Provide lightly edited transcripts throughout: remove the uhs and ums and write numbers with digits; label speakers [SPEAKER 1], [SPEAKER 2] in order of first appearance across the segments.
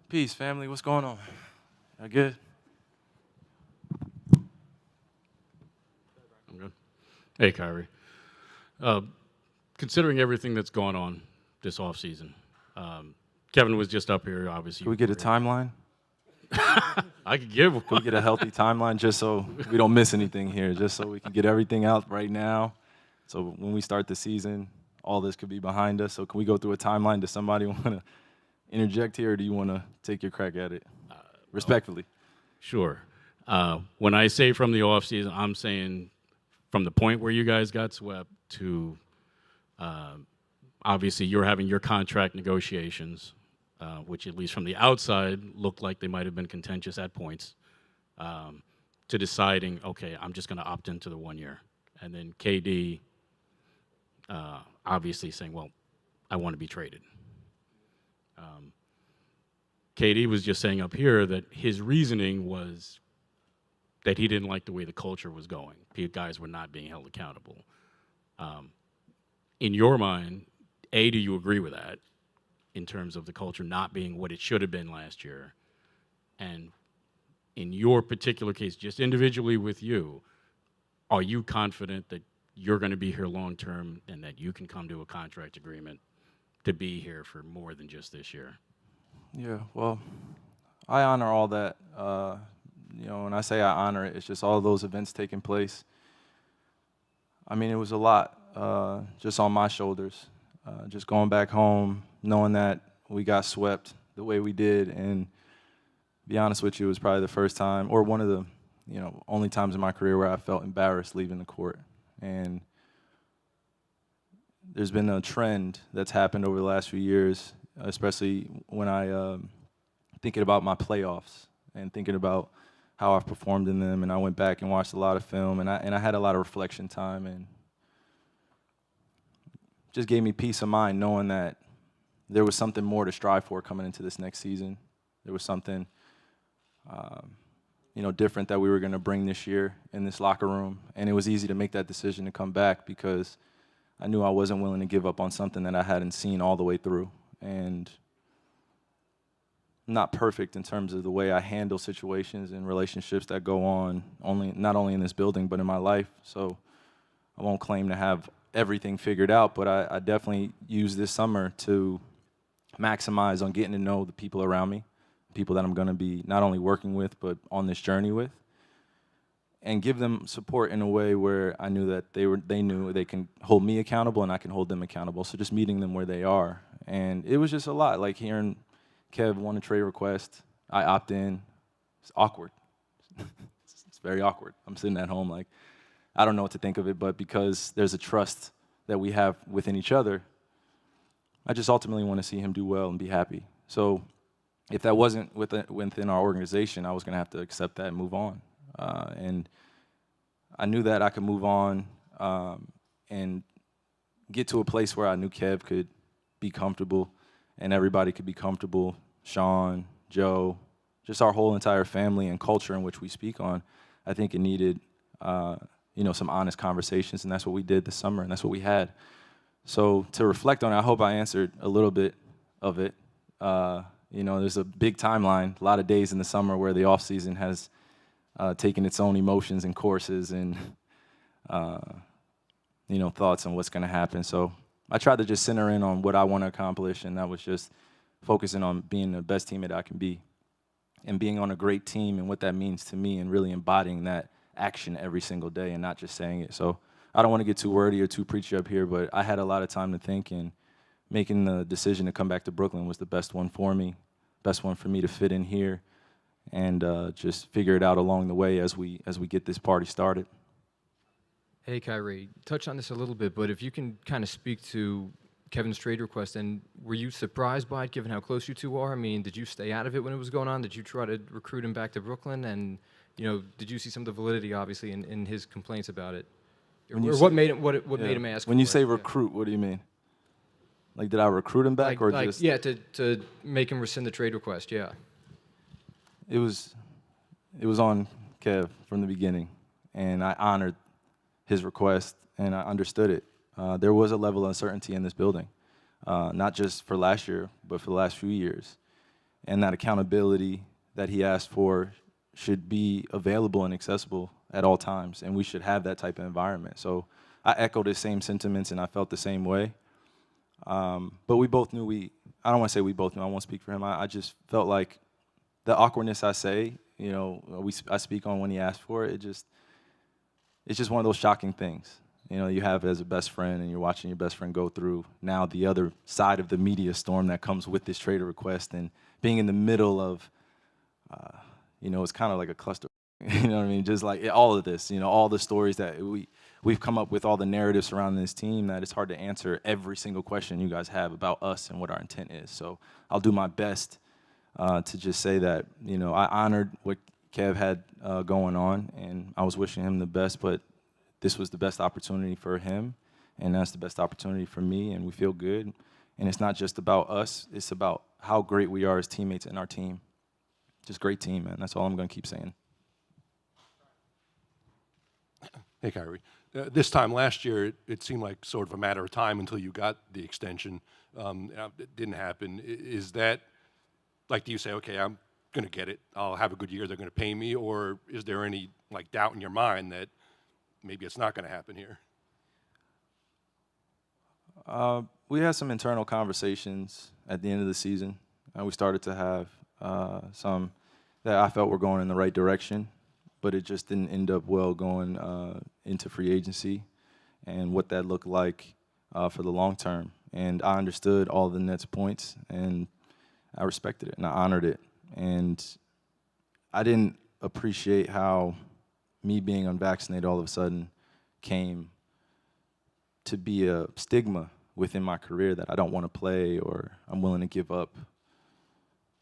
[SPEAKER 1] Peace, family. What's going on? I good?
[SPEAKER 2] I'm good. Hey, Kyrie. Uh, Considering everything that's gone on this offseason, Kevin was just up here, obviously.
[SPEAKER 1] Can we get a timeline?
[SPEAKER 2] I could give
[SPEAKER 1] Can we
[SPEAKER 2] one.
[SPEAKER 1] get a healthy timeline just so we don't miss anything here, just so we can get everything out right now? So when we start the season, all this could be behind us. So can we go through a timeline? Does somebody want to interject here, or do you want to take your crack at it? Respectfully.
[SPEAKER 2] Sure. When I say from the offseason, I'm saying from the point where you guys got swept to obviously you're having your contract negotiations, which at least from the outside looked like they might have been contentious at points, to deciding, okay, I'm just going to opt into the 1 year. And then KD obviously saying, well, I want to be traded. KD was just saying up here that his reasoning was that he didn't like the way the culture was going. Guys were not being held accountable. In your mind, A, do you agree with that in terms of the culture not being what it should have been last year? And in your particular case, just individually with you, are you confident that you're going to be here long term and that you can come to a contract agreement to be here for more than just this year?
[SPEAKER 1] Yeah, well, I honor all that. When I say I honor it, it's just all those events taking place. I mean, it was a lot just on my shoulders. Just going back home, knowing that we got swept the way we did, and to be honest with you, it was probably the first time, or one of the only times in my career where I felt embarrassed leaving the court. And there's been a trend that's happened over the last few years, especially when I thinking about my playoffs and thinking about how I've performed in them. And I went back and watched a lot of film, and I had a lot of reflection time, and just gave me peace of mind knowing that there was something more to strive for coming into this next season. There was something different that we were going to bring this year in this locker room. And it was easy to make that decision to come back because I knew I wasn't willing to give up on something that I hadn't seen all the way through. And I'm not perfect in terms of the way I handle situations and relationships that go on, not only in this building, but in my life. So I won't claim to have everything figured out, but I definitely use this summer to maximize on getting to know the people around me, people that I'm going to be not only working with, but on this journey with, and give them support in a way where I knew that they knew they can hold me accountable and I can hold them accountable. So just meeting them where they are. And it was just a lot, like hearing Kev want a trade request, I opt in. It's awkward. It's very awkward. I'm sitting at home like, I don't know what to think of it, but because there's a trust that we have within each other, I just ultimately want to see him do well and be happy. So if that wasn't within our organization, I was going to have to accept that and move on. And I knew that I could move on and get to a place where I knew Kev could be comfortable and everybody could be comfortable, Sean, Joe, just our whole entire family and culture in which we speak on. I think it needed some honest conversations, and that's what we did this summer, and that's what we had. So to reflect on it, I hope I answered a little bit of it. There's a big timeline, a lot of days in the summer where the off season has taken its own emotions and courses and thoughts on what's going to happen. So I tried to just center in on what I want to accomplish, and that was just focusing on being the best teammate I can be and being on a great team and what that means to me and really embodying that action every single day and not just saying it. So I don't want to get too wordy or too preachy up here, but I had a lot of time to think, and making the decision to come back to Brooklyn was the best one for me, best one for me to fit in here and just figure it out along the way as we get this party started.
[SPEAKER 3] Hey, Kyrie, touch on this a little bit, but if you can kind of speak to Kevin's trade request, and were you surprised by it given how close you two are? I mean, did you stay out of it when it was going on? Did you try to recruit him back to Brooklyn? And, did you see some of the validity, obviously, in his complaints about it? Or what made him ask
[SPEAKER 1] When you
[SPEAKER 3] for
[SPEAKER 1] say
[SPEAKER 3] it?
[SPEAKER 1] recruit, what do you mean? Like, did I recruit him back just?
[SPEAKER 3] Yeah, to make him rescind the trade request, yeah.
[SPEAKER 1] It was on Kev from the beginning, and I honored his request, and I understood it. There was a level of uncertainty in this building, not just for last year, but for the last few years. and that accountability that he asked for should be available and accessible at all times, and we should have that type of environment. So I echoed his same sentiments, and I felt the same way. But we both knew I don't want to say we both knew, I won't speak for him. I just felt like the awkwardness I say, I speak on when he asked for it, it's just one of those shocking things. You have it as a best friend, and you're watching your best friend go through now the other side of the media storm that comes with this trade request, and being in the middle of, it's kind of like a cluster. You know what I mean? Just like all of this, all the stories that we've come up with, all the narratives surrounding this team, that it's hard to answer every single question you guys have about us and what our intent is. So I'll do my best to just say that, I honored what Kev had going on, and I was wishing him the best, but this was the best opportunity for him, and that's the best opportunity for me, and we feel good. And it's not just about us, it's about how great we are as teammates and our team. Just great team, man. That's all I'm going to keep saying.
[SPEAKER 4] Hey, Kyrie. This time last year, it seemed like sort of a matter of time until you got the extension. It didn't happen. Is that, like, do you say, okay, I'm going to get it, I'll have a good year, they're going to pay me, or is there any, like, doubt in your mind that maybe it's not going to happen here?
[SPEAKER 1] We had some internal conversations at the end of the season, and we started to have some that I felt were going in the right direction, but it just didn't end up well going into free agency and what that looked like for the long term. And I understood all of the Nets' points, and I respected it, and I honored it. And I didn't appreciate how me being unvaccinated all of a sudden came to be a stigma within my career, that I don't want to play, or I'm willing to give up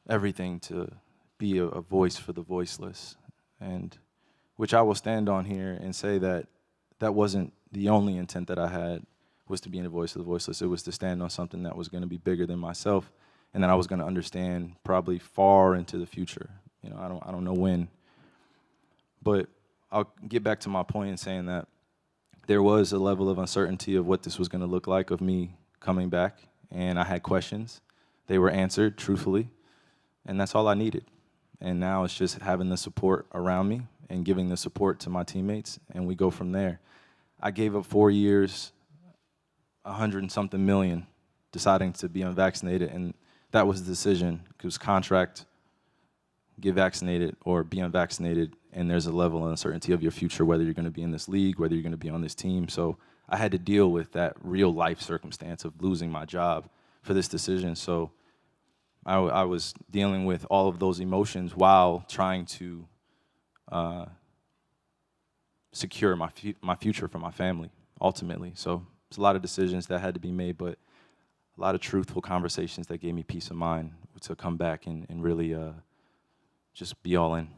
[SPEAKER 1] everything to be a voice for the voiceless. And which I will stand on here and say that that wasn't the only intent that I had, was to be a voice of the voiceless. It was to stand on something that was going to be bigger than myself, and that I was going to understand probably far into the future. I don't know when. But I'll get back to my point in saying that there was a level of uncertainty of what this was going to look like, of me coming back, and I had questions. They were answered truthfully, and that's all I needed. And now it's just having the support around me and giving the support to my teammates, and we go from there. I gave up 4 years, 100-something million, deciding to be unvaccinated, and that was the decision. It was contract, get vaccinated or be unvaccinated, and there's a level of uncertainty of your future, whether you're going to be in this league, whether you're going to be on this team. So I had to deal with that real life circumstance of losing my job for this decision. So I was dealing with all of those emotions while trying to secure my future for my family, ultimately. So it's a lot of decisions that had to be made, but a lot of truthful conversations that gave me peace of mind to come back and really just be all in.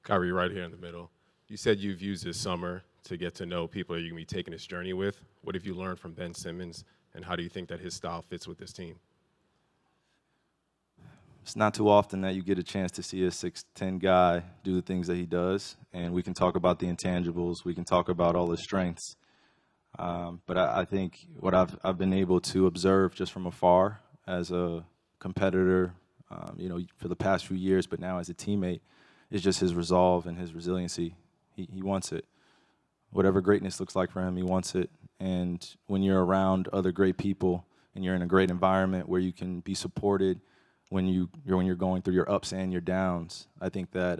[SPEAKER 5] Kyrie, right here in the middle. You said you've used this summer to get to know people that you're going to be taking this journey with. What have you learned from Ben Simmons, and how do you think that his style fits with this team?
[SPEAKER 1] It's not too often that you get a chance to see a 6'10" guy do the things that he does, and we can talk about the intangibles, we can talk about all his strengths. But I think what I've been able to observe just from afar as a competitor, for the past few years, but now as a teammate, is just his resolve and his resiliency. He wants it. Whatever greatness looks like for him, he wants it. And when you're around other great people and you're in a great environment where you can be supported when you're going through your ups and your downs, I think that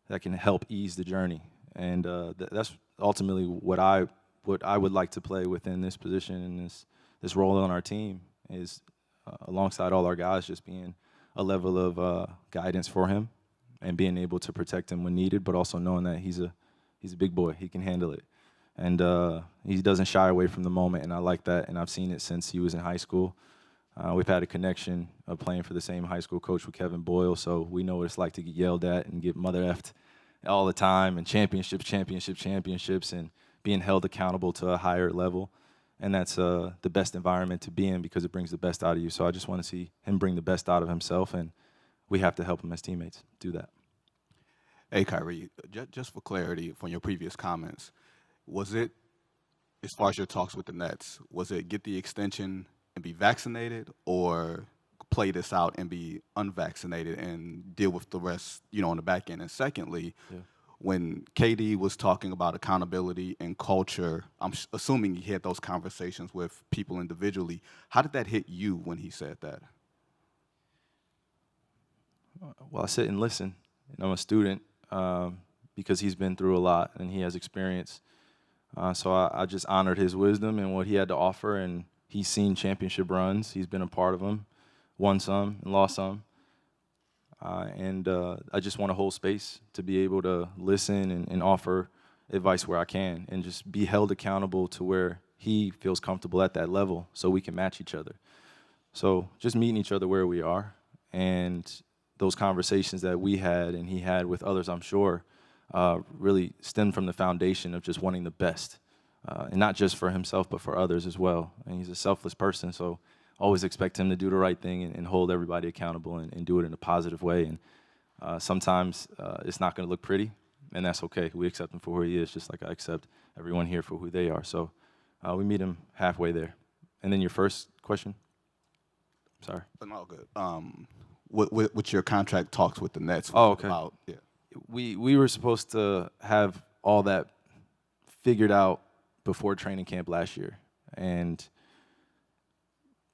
[SPEAKER 1] that can help ease the journey. And that's ultimately what I would like to play within this position and this role on our team, is alongside all our guys, just being a level of guidance for him and being able to protect him when needed, but also knowing that he's a big boy. He can handle it. And he doesn't shy away from the moment, and I like that, and I've seen it since he was in high school. We've had a connection of playing for the same high school coach with Kevin Boyle, so we know what it's like to get yelled at and get mother effed all the time, and championships, and being held accountable to a higher level. And that's the best environment to be in, because it brings the best out of you. So I just want to see him bring the best out of himself, and we have to help him as teammates do that.
[SPEAKER 6] Hey, Kyrie, just for clarity from your previous comments, was it, as far as your talks with the Nets, was it get the extension and be vaccinated, or play this out and be unvaccinated and deal with the rest, on the back end? And secondly, when KD was talking about accountability and culture, I'm assuming he had those conversations with people individually. How did that hit you when he said that?
[SPEAKER 1] Well, I sit and listen, and I'm a student because he's been through a lot and he has experience. So I just honored his wisdom and what he had to offer, and he's seen championship runs. He's been a part of them, won some and lost some. And I just want to hold space to be able to listen and offer advice where I can and just be held accountable to where he feels comfortable at that level so we can match each other. So just meeting each other where we are, and those conversations that we had and he had with others, I'm sure, really stemmed from the foundation of just wanting the best. And not just for himself, but for others as well. And he's a selfless person, so always expect him to do the right thing and hold everybody accountable and do it in a positive way. And sometimes it's not going to look pretty, and that's okay. We accept him for who he is, just like I accept everyone here for who they are. So we meet him halfway there. And then your first question? Sorry.
[SPEAKER 6] No, good. With your contract talks with the Nets.
[SPEAKER 1] Oh, okay.
[SPEAKER 6] Yeah.
[SPEAKER 1] We were supposed to have all that figured out before training camp last year, and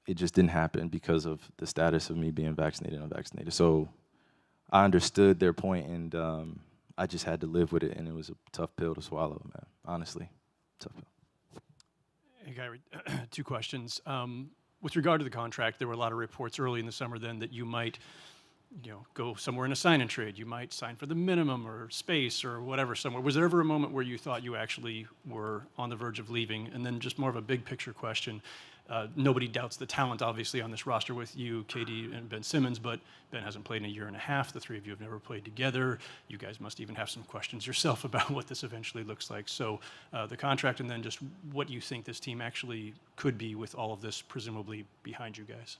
[SPEAKER 1] it just didn't happen because of the status of me being vaccinated and unvaccinated. So I understood their point, and I just had to live with it, and it was a tough pill to swallow, man. Honestly, tough pill.
[SPEAKER 7] Hey, Kyrie, two questions. With regard to the contract, there were a lot of reports early in the summer then that you might, go somewhere in a sign and trade. You might sign for the minimum or space or whatever somewhere. Was there ever a moment where you thought you actually were on the verge of leaving? And then just more of a big picture question. Nobody doubts the talent, obviously, on this roster with you, KD, and Ben Simmons, but Ben hasn't played in a year and a half. The three of you have never played together. You guys must even have some questions yourself about what this eventually looks like. So the contract, and then just what you think this team actually could be with all of this presumably behind you guys.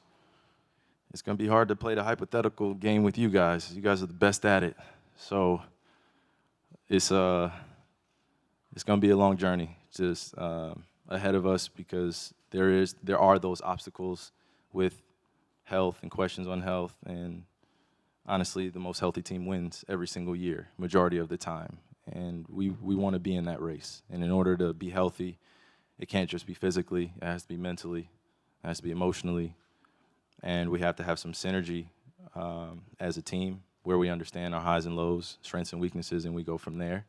[SPEAKER 1] It's going to be hard to play the hypothetical game with you guys. You guys are the best at it. So it's going to be a long journey just ahead of us, because there are those obstacles with health and questions on health. And honestly, the most healthy team wins every single year, majority of the time. And we want to be in that race. And in order to be healthy, it can't just be physically. It has to be mentally. It has to be emotionally. And we have to have some synergy as a team where we understand our highs and lows, strengths and weaknesses, and we go from there.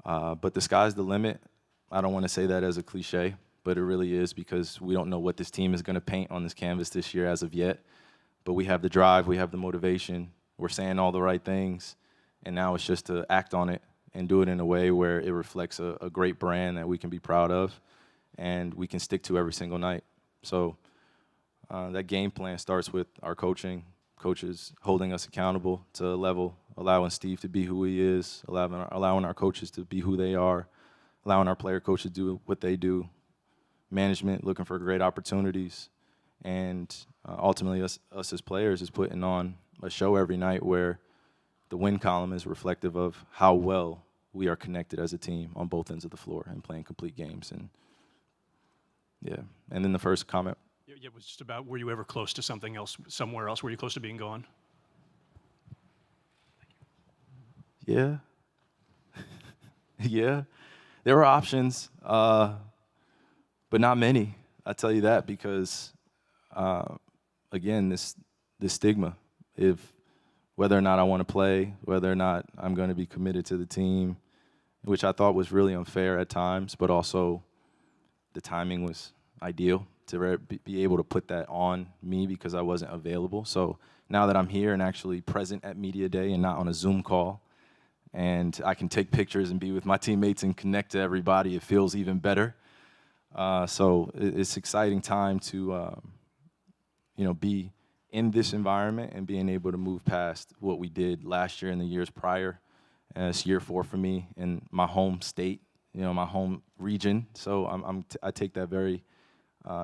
[SPEAKER 1] But the sky's the limit. I don't want to say that as a cliche, but it really is, because we don't know what this team is going to paint on this canvas this year as of yet. But we have the drive, we have the motivation, we're saying all the right things, and now it's just to act on it and do it in a way where it reflects a great brand that we can be proud of and we can stick to every single night. So that game plan starts with our coaches holding us accountable to a level, allowing Steve to be who he is, allowing our coaches to be who they are, allowing our player coaches to do what they do, management looking for great opportunities, and ultimately us as players is putting on a show every night where the win column is reflective of how well we are connected as a team on both ends of the floor and playing complete games. And yeah, and then the first comment.
[SPEAKER 7] Yeah, it was just about, were you ever close to something else, somewhere else? Were you close to being gone?
[SPEAKER 1] Yeah. Yeah. There were options, but not many. I tell you that because, again, this stigma, whether or not I want to play, whether or not I'm going to be committed to the team, which I thought was really unfair at times, but also the timing was ideal to be able to put that on me because I wasn't available. So now that I'm here and actually present at Media Day and not on a Zoom call, and I can take pictures and be with my teammates and connect to everybody, it feels even better. So it's an exciting time to, be in this environment and being able to move past what we did last year and the years prior. And it's year 4 for me in my home state, my home region. So I take that very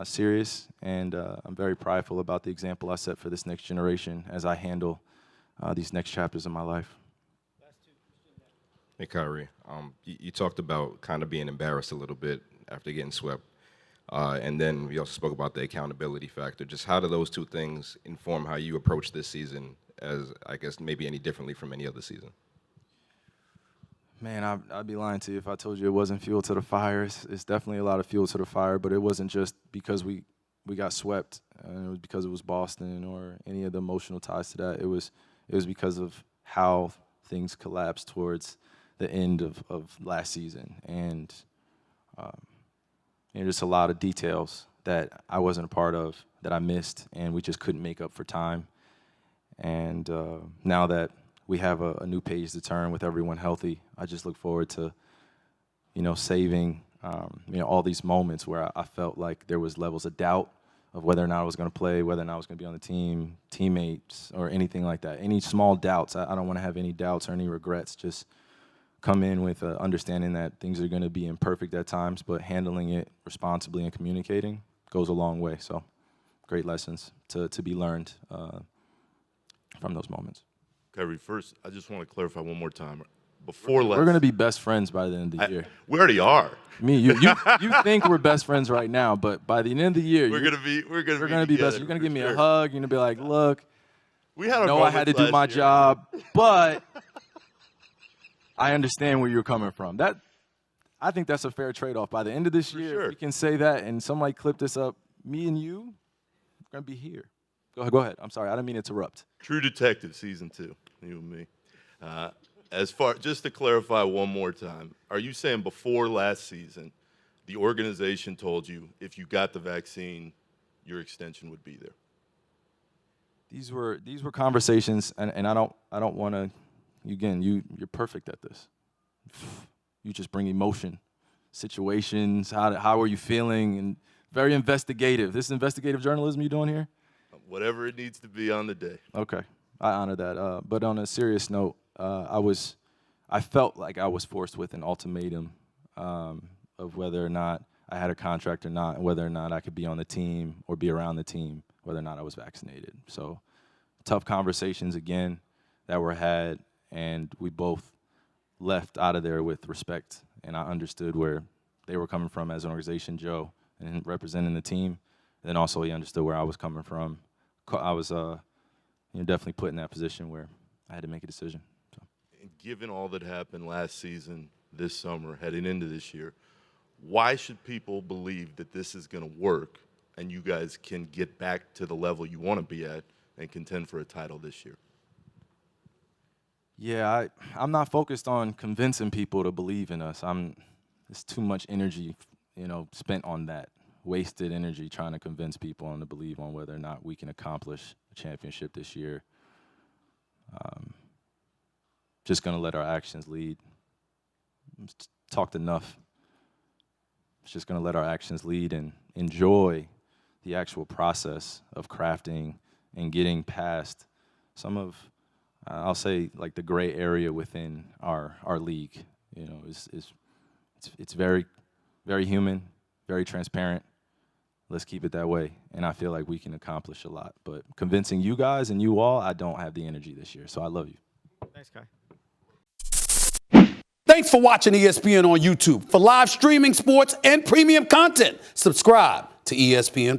[SPEAKER 1] serious, and I'm very prideful about the example I set for this next generation as I handle these next chapters of my life.
[SPEAKER 5] Hey, Kyrie, you talked about kind of being embarrassed a little bit after getting swept.
[SPEAKER 8] And then we also spoke about the accountability factor. Just how do those two things inform how you approach this season, as I guess maybe any differently from any other season?
[SPEAKER 1] Man, I'd be lying to you if I told you it wasn't fuel to the fire. It's definitely a lot of fuel to the fire, but it wasn't just because we got swept, and it was because it was Boston or any of the emotional ties to that. It was because of how things collapsed towards the end of last season, and just a lot of details that I wasn't a part of, that I missed, and we just couldn't make up for time. And now that we have a new page to turn with everyone healthy, I just look forward to, saving, all these moments where I felt like there was levels of doubt of whether or not I was going to play, whether or not I was going to be on the team, teammates, or anything like that. Any small doubts, I don't want to have any doubts or any regrets. Just come in with understanding that things are going to be imperfect at times, but handling it responsibly and communicating goes a long way. So great lessons to be learned from those moments.
[SPEAKER 9] Kyrie, first, I just want to clarify one more time. Before last,
[SPEAKER 1] We're going to be best friends by the end of the year.
[SPEAKER 9] We already are.
[SPEAKER 1] You think we're best friends right now, but by the end of the year,
[SPEAKER 9] We're gonna be
[SPEAKER 1] best. You're gonna give me a hug. You're gonna be like, look,
[SPEAKER 9] We had our
[SPEAKER 1] no, I had to
[SPEAKER 9] moments
[SPEAKER 1] do
[SPEAKER 9] last
[SPEAKER 1] my
[SPEAKER 9] year.
[SPEAKER 1] job, but I understand where you're coming from. I think that's a fair trade-off. By the end of this year,
[SPEAKER 9] sure.
[SPEAKER 1] we can say that, and somebody clip this up. Me and you, we're gonna be here. Go ahead. I'm sorry, I didn't mean to interrupt.
[SPEAKER 9] True Detective season 2, you and me. Just to clarify one more time, are you saying before last season, the organization told you if you got the vaccine, your extension would be there?
[SPEAKER 1] These were conversations, and I don't want to. Again, you're perfect at this. You just bring emotion, situations. How are you feeling? And very investigative. This is investigative journalism you doing here?
[SPEAKER 9] Whatever it needs to be on the day.
[SPEAKER 1] Okay, I honor that. But on a serious note, I felt like I was forced with an ultimatum of whether or not I had a contract or not, and whether or not I could be on the team or be around the team, whether or not I was vaccinated. So tough conversations again that were had, and we both left out of there with respect, and I understood where they were coming from as an organization, Joe, and representing the team. And then also he understood where I was coming from. I was definitely put in that position where I had to make a decision. So.
[SPEAKER 9] And given all that happened last season, this summer, heading into this year, why should people believe that this is going to work and you guys can get back to the level you want to be at and contend for a title this year?
[SPEAKER 1] Yeah, I'm not focused on convincing people to believe in us. There's too much energy, spent on that. Wasted energy trying to convince people and to believe on whether or not we can accomplish a championship this year. Just going to let our actions lead. Talked enough. Just going to let our actions lead and enjoy the actual process of crafting and getting past some of, I'll say, like the gray area within our league. It's very, very human, very transparent. Let's keep it that way, and I feel like we can accomplish a lot. But convincing you guys and you all, I don't have the energy this year, so I love you.
[SPEAKER 3] Thanks, Kai.
[SPEAKER 10] Thanks for watching ESPN on YouTube. For live streaming sports and premium content, subscribe to ESPN+.